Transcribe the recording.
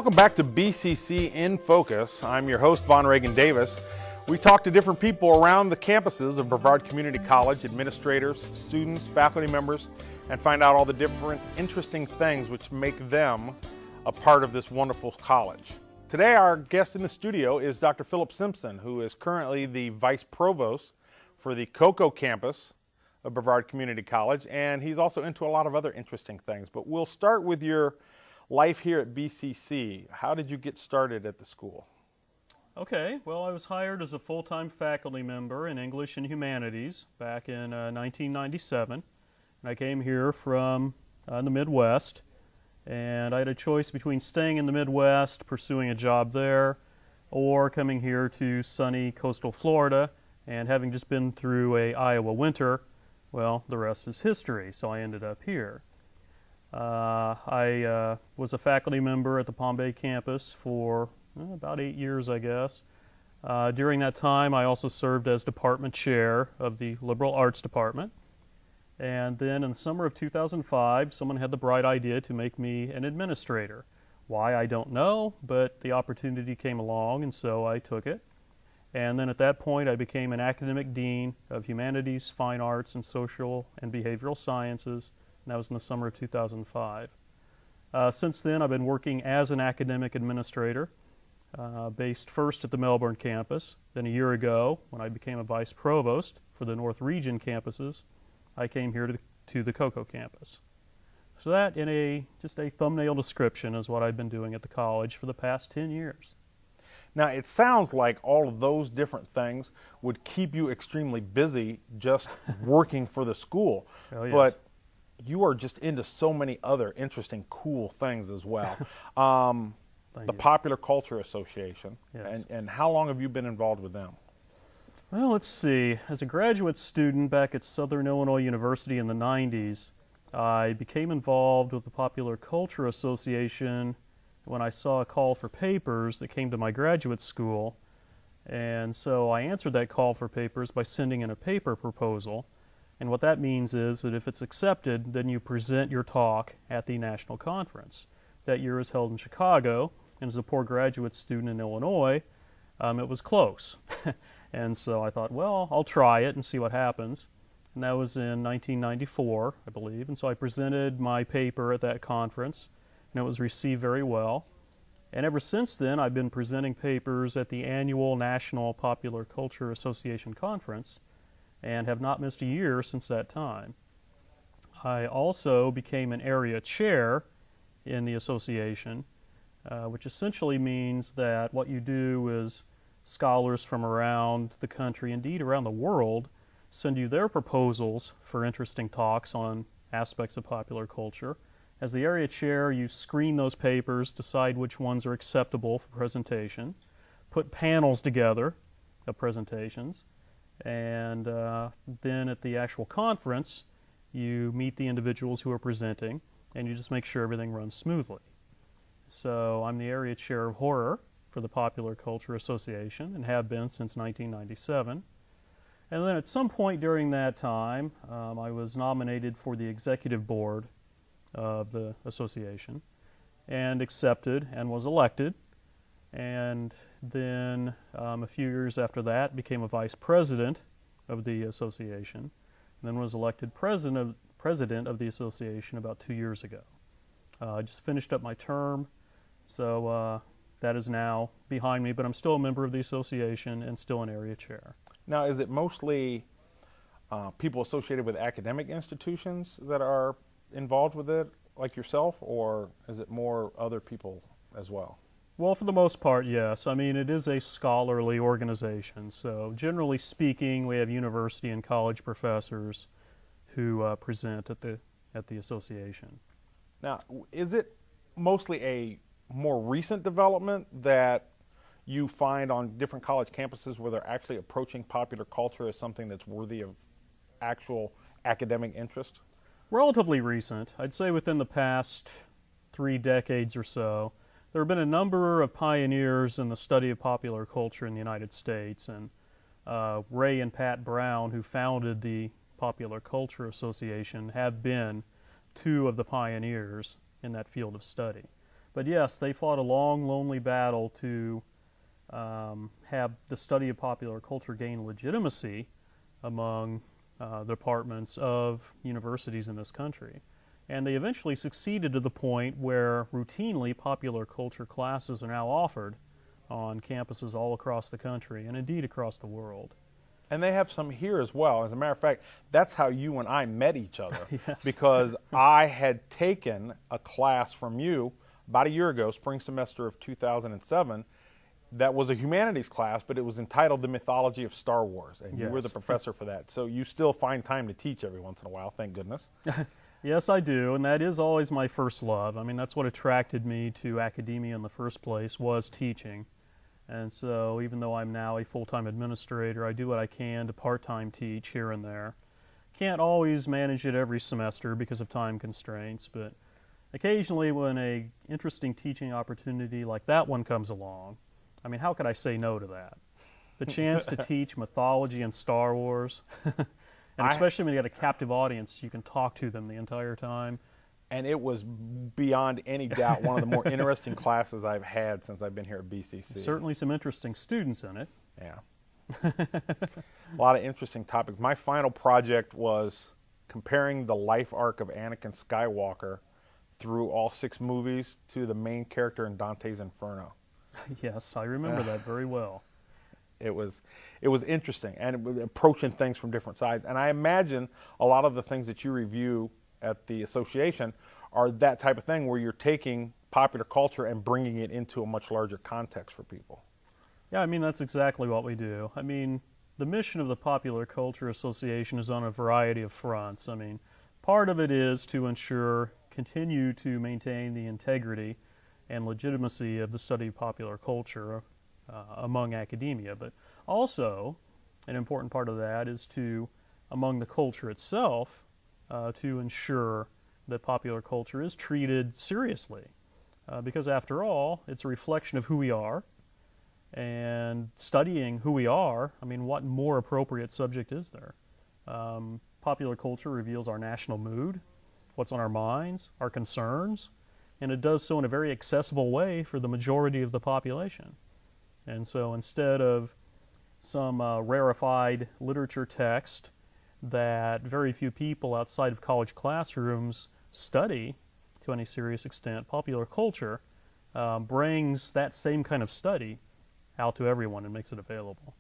Welcome back to BCC in Focus. I'm your host, Von Reagan Davis. We talk to different people around the campuses of Brevard Community College, administrators, students, faculty members, and find out all the different interesting things which make them a part of this wonderful college. Today our guest in the studio is Dr. Philip Simpson, who is currently the Vice Provost for the Cocoa campus of Brevard Community College, and he's also into a lot of other interesting things. But we'll start with your life here at BCC. How did you get started at the school? Okay, well, I was hired as a full-time faculty member in English and Humanities back in 1997. And I came here from the Midwest, and I had a choice between staying in the Midwest, pursuing a job there, or coming here to sunny coastal Florida. And having just been through a Iowa winter, well, the rest is history, so I ended up here. I was a faculty member at the Palm Bay campus for about 8 years, I guess. During that time, I also served as department chair of the Liberal Arts Department. And then in the summer of 2005, someone had the bright idea to make me an administrator. Why, I don't know, but the opportunity came along, and so I took it. And then at that point, I became an academic dean of humanities, fine arts, and social and behavioral sciences, and that was in the summer of 2005. Since then, I've been working as an academic administrator, based first at the Melbourne campus. Then a year ago, when I became a vice provost for the North Region campuses, I came here to the Cocoa campus. So that, in just a thumbnail description, is what I've been doing at the college for the past 10 years. Now, it sounds like all of those different things would keep you extremely busy just working for the school. Oh, yes. But you are just into so many other interesting, cool things as well. The Popular Culture Association, yes. and how long have you been involved with them? Well, let's see. As a graduate student back at Southern Illinois University in the 90s, I became involved with the Popular Culture Association when I saw a call for papers that came to my graduate school. And so I answered that call for papers by sending in a paper proposal. And what that means is that if it's accepted, then you present your talk at the national conference. That year is held in Chicago, and as a poor graduate student in Illinois, it was close. And so I thought, well, I'll try it and see what happens. And that was in 1994, I believe. And so I presented my paper at that conference, and it was received very well. And ever since then, I've been presenting papers at the annual National Popular Culture Association Conference, and have not missed a year since that time. I also became an area chair in the association, which essentially means that what you do is scholars from around the country, indeed around the world, send you their proposals for interesting talks on aspects of popular culture. As the area chair, you screen those papers, decide which ones are acceptable for presentation, put panels together of presentations, and then at the actual conference, you meet the individuals who are presenting, and you just make sure everything runs smoothly. So I'm the area chair of horror for the Popular Culture Association, and have been since 1997. And then at some point during that time, I was nominated for the executive board of the association, and accepted and was elected. And then a few years after that, became a vice president of the association, and then was elected president of the association about 2 years ago. I just finished up my term, so that is now behind me, but I'm still a member of the association and still an area chair. Now, is it mostly people associated with academic institutions that are involved with it, like yourself, or is it more other people as well? Well, for the most part, yes. I mean, it is a scholarly organization, so generally speaking, we have university and college professors who present at the association. Now, is it mostly a more recent development that you find on different college campuses where they're actually approaching popular culture as something that's worthy of actual academic interest? Relatively recent. I'd say within the past 3 decades or so. There have been a number of pioneers in the study of popular culture in the United States, and Ray and Pat Brown, who founded the Popular Culture Association, have been 2 of the pioneers in that field of study. But yes, they fought a long, lonely battle to have the study of popular culture gain legitimacy among the departments of universities in this country. And they eventually succeeded to the point where routinely popular culture classes are now offered on campuses all across the country and indeed across the world. And they have some here as well. As a matter of fact, that's how you and I met each other. Yes. Because I had taken a class from you about a year ago, spring semester of 2007, that was a humanities class, but it was entitled The Mythology of Star Wars. And you were the professor for that. So you still find time to teach every once in a while, thank goodness. Yes, I do, and that is always my first love. I mean, that's what attracted me to academia in the first place, was teaching. And so even though I'm now a full-time administrator, I do what I can to part-time teach here and there. Can't always manage it every semester because of time constraints, but occasionally when an interesting teaching opportunity like that one comes along, I mean, how could I say no to that? The chance to teach mythology and Star Wars, and especially when you got a captive audience, you can talk to them the entire time. And it was beyond any doubt one of the more interesting classes I've had since I've been here at BCC. Certainly some interesting students in it. Yeah. A lot of interesting topics. My final project was comparing the life arc of Anakin Skywalker through all 6 movies to the main character in Dante's Inferno. Yes, I remember that very well. It was interesting, and it was approaching things from different sides. And I imagine a lot of the things that you review at the association are that type of thing where you're taking popular culture and bringing it into a much larger context for people. Yeah, I mean, that's exactly what we do. I mean, the mission of the Popular Culture Association is on a variety of fronts. I mean, part of it is to continue to maintain the integrity and legitimacy of the study of popular culture among academia, but also an important part of that is to, among the culture itself, to ensure that popular culture is treated seriously, because after all, it's a reflection of who we are, and studying who we are, I mean, what more appropriate subject is there? Popular culture reveals our national mood, what's on our minds, our concerns, and it does so in a very accessible way for the majority of the population. And so instead of some rarefied literature text that very few people outside of college classrooms study to any serious extent, popular culture brings that same kind of study out to everyone and makes it available.